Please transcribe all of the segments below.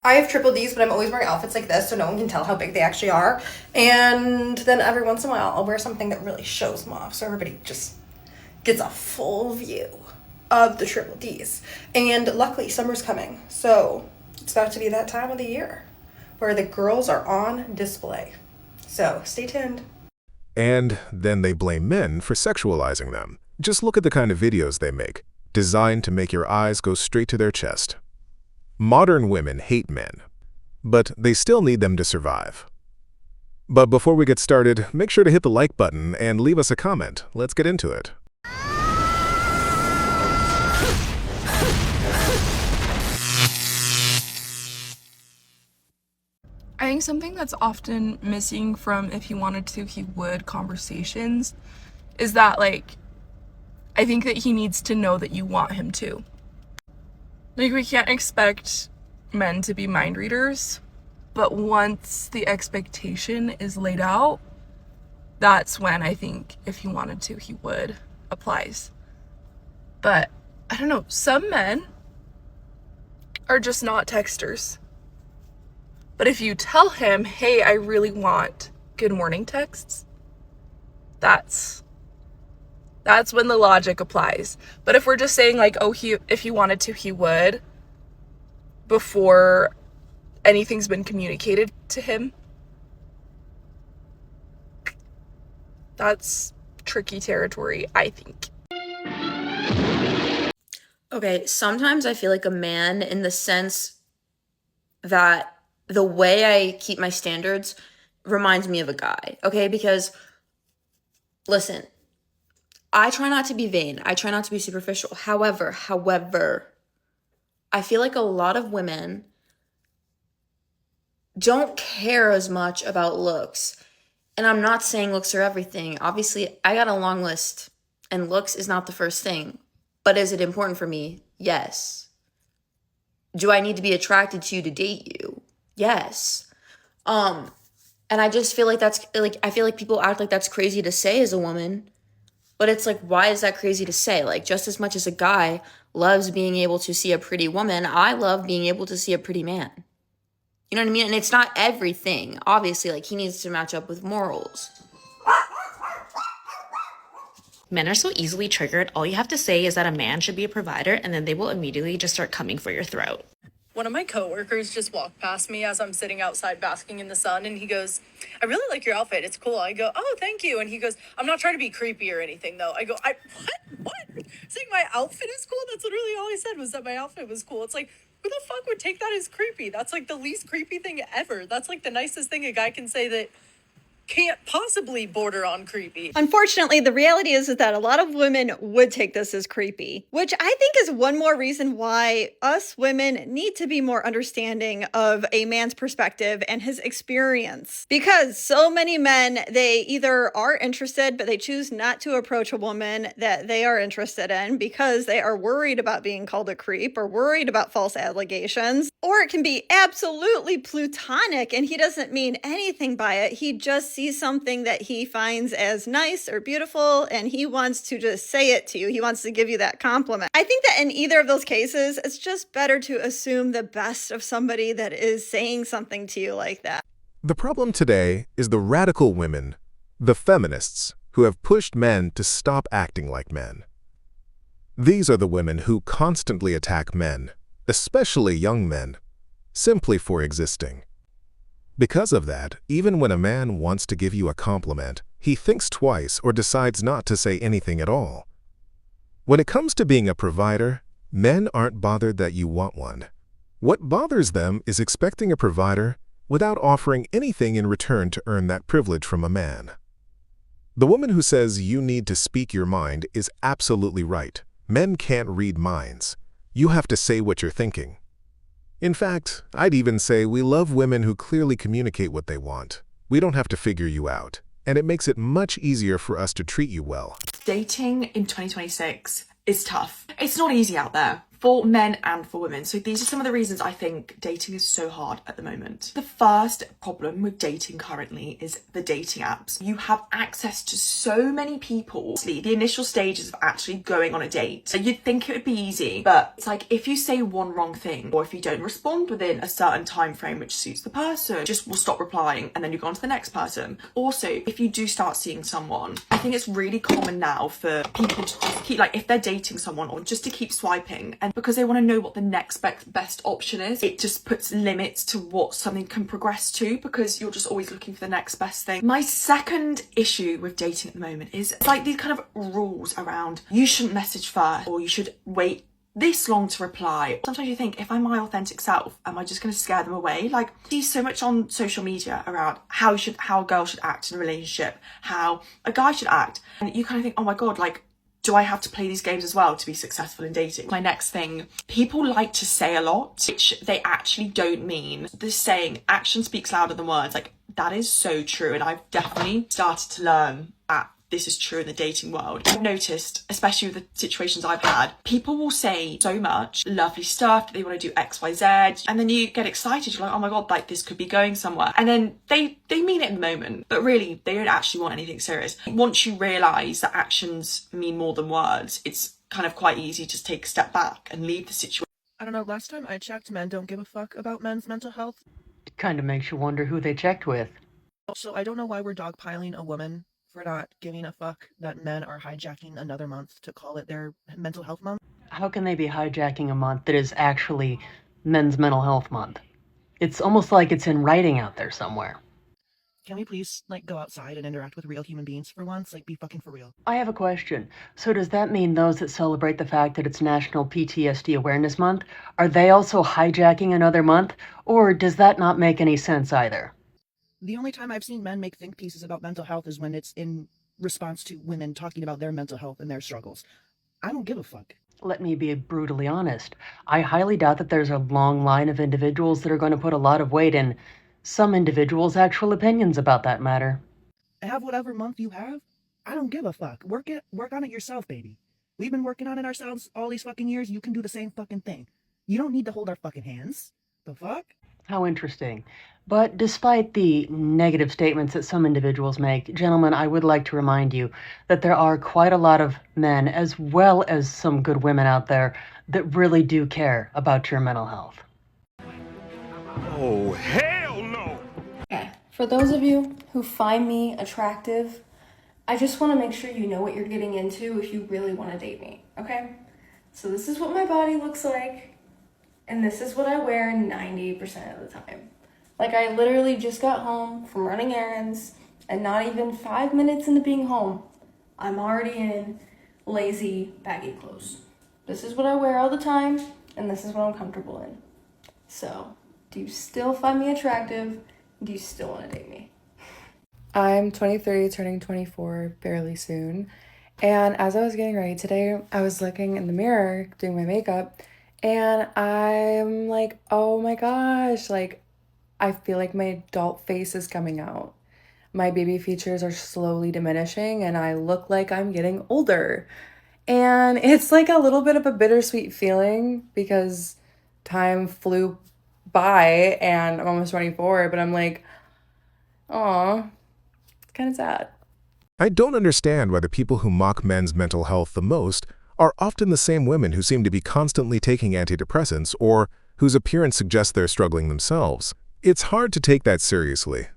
I have triple Ds, but I'm always wearing outfits like this so no one can tell how big they actually are. And then every once in a while, I'll wear something that really shows them off so everybody just gets a full view of the triple Ds. And luckily, summer's coming, so it's about to be that time of the year where the girls are on display. So stay tuned. And then they blame men for sexualizing them. Just look at the kind of videos they make, designed to make your eyes go straight to their chest. Modern women hate men, but they still need them to survive. But before we get started, make sure to hit the like button and leave us a comment. Let's get into it. I think something that's often missing from if he wanted to, he would conversations is that, I think that he needs to know that you want him to. We can't expect men to be mind readers, but once the expectation is laid out, that's when I think if he wanted to, he would applies. But I don't know, some men are just not texters. But if you tell him, hey, I really want good morning texts, that's when the logic applies. But if we're just saying if he wanted to, he would, before anything's been communicated to him, that's tricky territory, I think. Okay, sometimes I feel like a man in the sense that the way I keep my standards reminds me of a guy, okay? Because, listen, I try not to be vain. I try not to be superficial. However, I feel like a lot of women don't care as much about looks. And I'm not saying looks are everything. Obviously, I got a long list, and looks is not the first thing. But is it important for me? Yes. Do I need to be attracted to you to date you? Yes. And I just feel like I feel like people act like that's crazy to say as a woman. But it's why is that crazy to say? Just as much as a guy loves being able to see a pretty woman, I love being able to see a pretty man. You know what I mean? And it's not everything. Obviously, he needs to match up with morals. Men are so easily triggered. All you have to say is that a man should be a provider, and then they will immediately just start coming for your throat. One of my coworkers just walked past me as I'm sitting outside basking in the sun, and he goes, I really like your outfit. It's cool. I go, oh, thank you. And he goes, I'm not trying to be creepy or anything, though. I go, what? Saying my outfit is cool? That's literally all I said, was that my outfit was cool. It's who the fuck would take that as creepy? That's the least creepy thing ever. That's the nicest thing a guy can say that can't possibly border on creepy. Unfortunately, the reality is that a lot of women would take this as creepy, which I think is one more reason why us women need to be more understanding of a man's perspective and his experience. Because so many men, they either are interested, but they choose not to approach a woman that they are interested in because they are worried about being called a creep or worried about false allegations. Or it can be absolutely platonic and he doesn't mean anything by it. He just sees something that he finds as nice or beautiful and he wants to just say it to you. He wants to give you that compliment. I think that in either of those cases, it's just better to assume the best of somebody that is saying something to you like that. The problem today is the radical women, the feminists, who have pushed men to stop acting like men. These are the women who constantly attack men, especially young men, simply for existing. Because of that, even when a man wants to give you a compliment, he thinks twice or decides not to say anything at all. When it comes to being a provider, men aren't bothered that you want one. What bothers them is expecting a provider without offering anything in return to earn that privilege from a man. The woman who says you need to speak your mind is absolutely right. Men can't read minds. You have to say what you're thinking. In fact, I'd even say we love women who clearly communicate what they want. We don't have to figure you out, and it makes it much easier for us to treat you well. Dating in 2026 is tough. It's not easy out there for men and for women. So these are some of the reasons I think dating is so hard at the moment. The first problem with dating currently is the dating apps. You have access to so many people. The initial stages of actually going on a date, you'd think it would be easy, but it's like if you say one wrong thing, or if you don't respond within a certain time frame which suits the person, just will stop replying and then you go on to the next person. Also, if you do start seeing someone, I think it's really common now for people to just keep, like, if they're dating someone, or just to keep swiping, and because they want to know what the next best option is, it just puts limits to what something can progress to, because you're just always looking for the next best thing. My second issue with dating at the moment is like these kind of rules around you shouldn't message first, or you should wait this long to reply. Sometimes you think, if I'm my authentic self, am I just going to scare them away? Like, I see so much on social media around how a girl should act in a relationship, how a guy should act, and you kind of think, oh my god, like, do I have to play these games as well to be successful in dating? My next thing, people like to say a lot, which they actually don't mean. This saying, action speaks louder than words, like, that is so true, and I've definitely started to learn that this is true in the dating world. I've noticed, especially with the situations I've had, people will say so much lovely stuff, they want to do X, Y, Z, and then you get excited, you're like, oh my god, like, this could be going somewhere. And then they mean it in the moment, but really, they don't actually want anything serious. Once you realise that actions mean more than words, it's kind of quite easy to take a step back and leave the situation. I don't know, last time I checked, men don't give a fuck about men's mental health. It kind of makes you wonder who they checked with. Also, I don't know why we're dogpiling a woman for not giving a fuck that men are hijacking another month to call it their mental health month. How can they be hijacking a month that is actually Men's Mental Health Month? It's almost like it's in writing out there somewhere. Can we please, like, go outside and interact with real human beings for once? Like, be fucking for real. I have a question. So does that mean those that celebrate the fact that it's National PTSD Awareness Month, are they also hijacking another month? Or does that not make any sense either? The only time I've seen men make think pieces about mental health is when it's in response to women talking about their mental health and their struggles. I don't give a fuck. Let me be brutally honest. I highly doubt that there's a long line of individuals that are going to put a lot of weight in some individuals' actual opinions about that matter. Have whatever month you have. I don't give a fuck. Work on it yourself, baby. We've been working on it ourselves all these fucking years. You can do the same fucking thing. You don't need to hold our fucking hands. The fuck? How interesting. But despite the negative statements that some individuals make, gentlemen, I would like to remind you that there are quite a lot of men, as well as some good women out there, that really do care about your mental health. Oh, hell no! Okay, for those of you who find me attractive, I just want to make sure you know what you're getting into if you really want to date me, okay? So this is what my body looks like, and this is what I wear 90% of the time. Like, I literally just got home from running errands, and not even 5 minutes into being home, I'm already in lazy, baggy clothes. This is what I wear all the time, and this is what I'm comfortable in. So, do you still find me attractive? Do you still want to date me? I'm 23, turning 24 fairly soon. And as I was getting ready today, I was looking in the mirror, doing my makeup, and I'm like, oh my gosh, like, I feel like my adult face is coming out. My baby features are slowly diminishing, and I look like I'm getting older. And it's like a little bit of a bittersweet feeling because time flew by and I'm almost 24, but I'm like, aw, it's kind of sad. I don't understand why the people who mock men's mental health the most are often the same women who seem to be constantly taking antidepressants or whose appearance suggests they're struggling themselves. It's hard to take that seriously.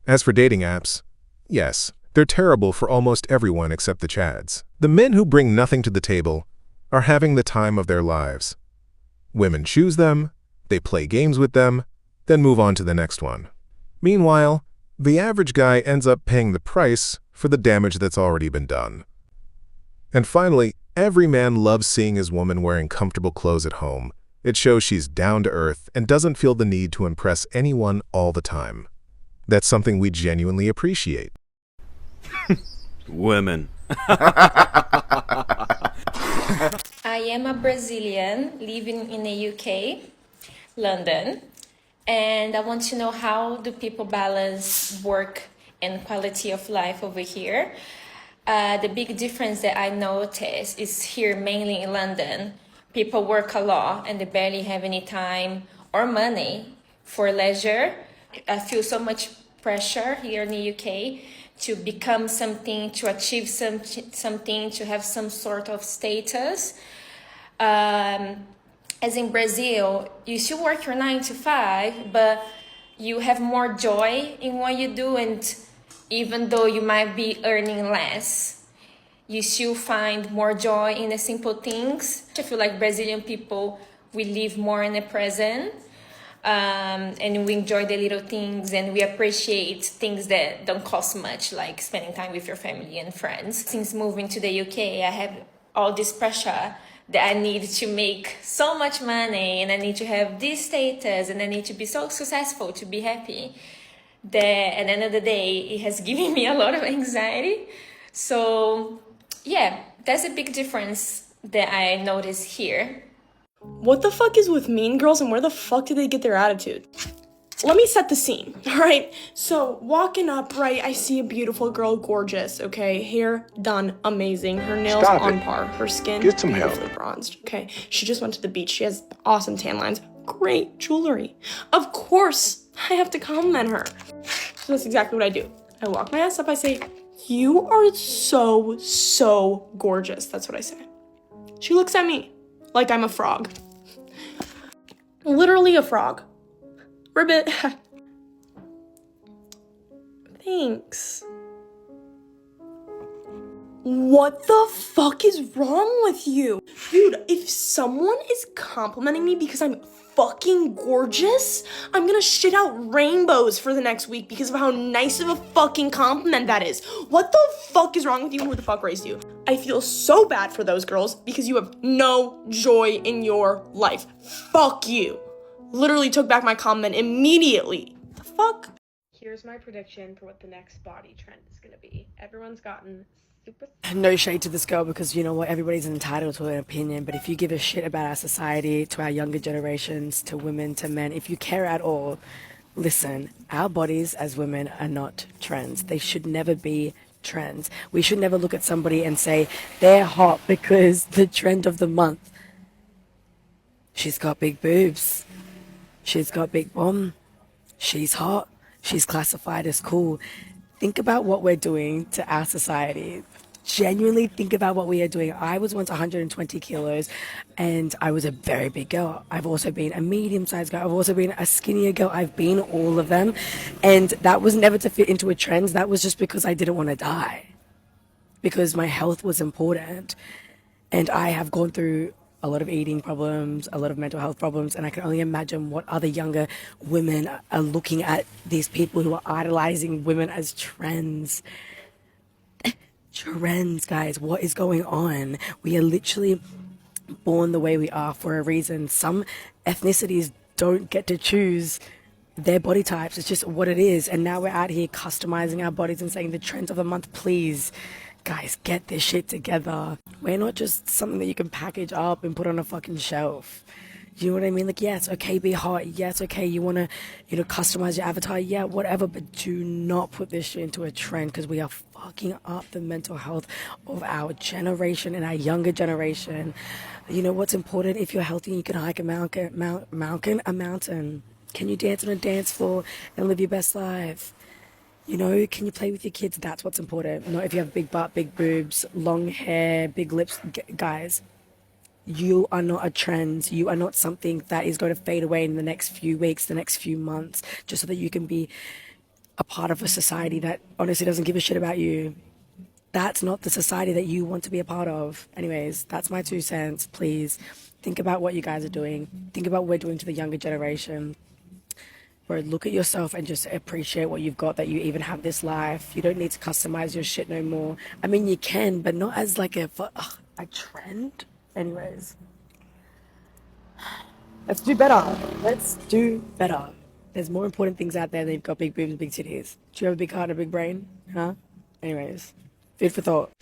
As for dating apps, yes, they're terrible for almost everyone except the Chads. The men who bring nothing to the table are having the time of their lives. Women choose them, they play games with them, then move on to the next one. Meanwhile, the average guy ends up paying the price for the damage that's already been done. And finally, every man loves seeing his woman wearing comfortable clothes at home. It shows she's down to earth and doesn't feel the need to impress anyone all the time. That's something we genuinely appreciate. Women. I am a Brazilian living in the UK, London, and I want to know, how do people balance work and quality of life over here? The big difference that I notice is here, mainly in London, People work a lot and they barely have any time or money for leisure. I feel so much pressure here in the UK to become something, to achieve something, to have some sort of status. As in Brazil, you still work your 9 to 5, but you have more joy in what you do, and even though you might be earning less, you still find more joy in the simple things. I feel like Brazilian people, we live more in the present, and we enjoy the little things, and we appreciate things that don't cost much, like spending time with your family and friends. Since moving to the UK, I have all this pressure that I need to make so much money, and I need to have this status, and I need to be so successful to be happy, that at the end of the day, it has given me a lot of anxiety. So yeah, that's a big difference that I notice here. What the fuck is with mean girls, and where the fuck did they get their attitude? Let me set the scene, alright? So, walking up, right, I see a beautiful girl, gorgeous, okay? Hair done, amazing. Her nails on par. Her skin beautifully bronzed, okay? She just went to the beach. She has awesome tan lines. Great jewelry. Of course, I have to compliment her. So that's exactly what I do. I walk my ass up, I say, "You are so gorgeous." That's what I say. She looks at me like I'm a frog. Literally a frog. Ribbit. Thanks. What the fuck is wrong with you? Dude, if someone is complimenting me because I'm fucking gorgeous, I'm gonna shit out rainbows for the next week because of how nice of a fucking compliment that is. What the fuck is wrong with you? Who the fuck raised you? I feel so bad for those girls because you have no joy in your life. Fuck you. Literally took back my comment immediately. The fuck? Here's my prediction for what the next body trend is gonna be. Everyone's gotten super... No shade to this girl, because you know what, everybody's entitled to an opinion, but if you give a shit about our society, to our younger generations, to women, to men, if you care at all, listen, our bodies as women are not trends. They should never be trends. We should never look at somebody and say they're hot because the trend of the month. She's got big boobs. She's got big bum. She's hot. She's classified as cool. Think about what we're doing to our society. Genuinely think about what we are doing. I was once 120 kilos and I was a very big girl. I've also been a medium-sized girl. I've also been a skinnier girl. I've been all of them. And that was never to fit into a trend. That was just because I didn't want to die. Because my health was important. And I have gone through a lot of eating problems, a lot of mental health problems, and I can only imagine what other younger women are looking at these people who are idolizing women as trends. Trends, guys, what is going on? We are literally born the way we are for a reason. Some ethnicities don't get to choose their body types. It's just what it is. And now we're out here customizing our bodies and saying the trends of the month, please. Guys, get this shit together. We're not just something that you can package up and put on a fucking shelf. You know what I mean? Like, yeah, it's okay, be hot. Yeah, it's okay, you want to, customize your avatar. Yeah, whatever. But do not put this shit into a trend, because we are fucking up the mental health of our generation and our younger generation. You know what's important? If you're healthy, you can hike a mountain. Can you dance on a dance floor and live your best life? Can you play with your kids? That's what's important. Not if you have big butt, big boobs, long hair, big lips. Guys, you are not a trend. You are not something that is going to fade away in the next few weeks, the next few months, just so that you can be a part of a society that honestly doesn't give a shit about you. That's not the society that you want to be a part of. Anyways, that's my 2 cents. Please think about what you guys are doing. Think about what we're doing to the younger generation. Bro, look at yourself and just appreciate what you've got, that you even have this life. You don't need to customize your shit no more. I mean, you can, but not as like a trend. Anyways, let's do better. Let's do better. There's more important things out there than you've got big boobs and big titties. Do you have a big heart and a big brain? Huh? Anyways, food for thought.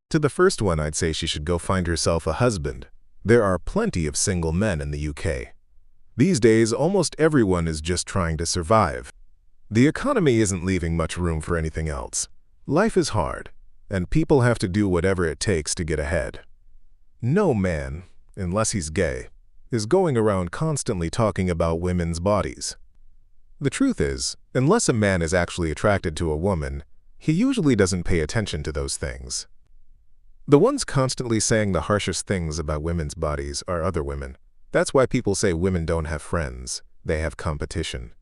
To the first one, I'd say she should go find herself a husband. There are plenty of single men in the UK. These days, almost everyone is just trying to survive. The economy isn't leaving much room for anything else. Life is hard, and people have to do whatever it takes to get ahead. No man, unless he's gay, is going around constantly talking about women's bodies. The truth is, unless a man is actually attracted to a woman, he usually doesn't pay attention to those things. The ones constantly saying the harshest things about women's bodies are other women. That's why people say women don't have friends, they have competition.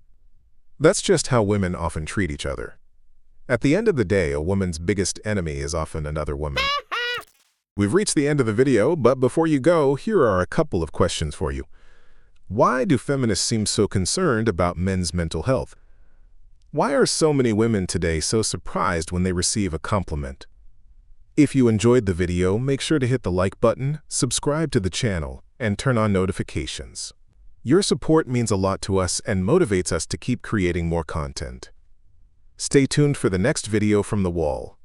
That's just how women often treat each other. At the end of the day, a woman's biggest enemy is often another woman. We've reached the end of the video, but before you go, here are a couple of questions for you. Why do feminists seem so concerned about men's mental health? Why are so many women today so surprised when they receive a compliment? If you enjoyed the video, make sure to hit the like button, subscribe to the channel, and turn on notifications. Your support means a lot to us and motivates us to keep creating more content. Stay tuned for the next video from the wall.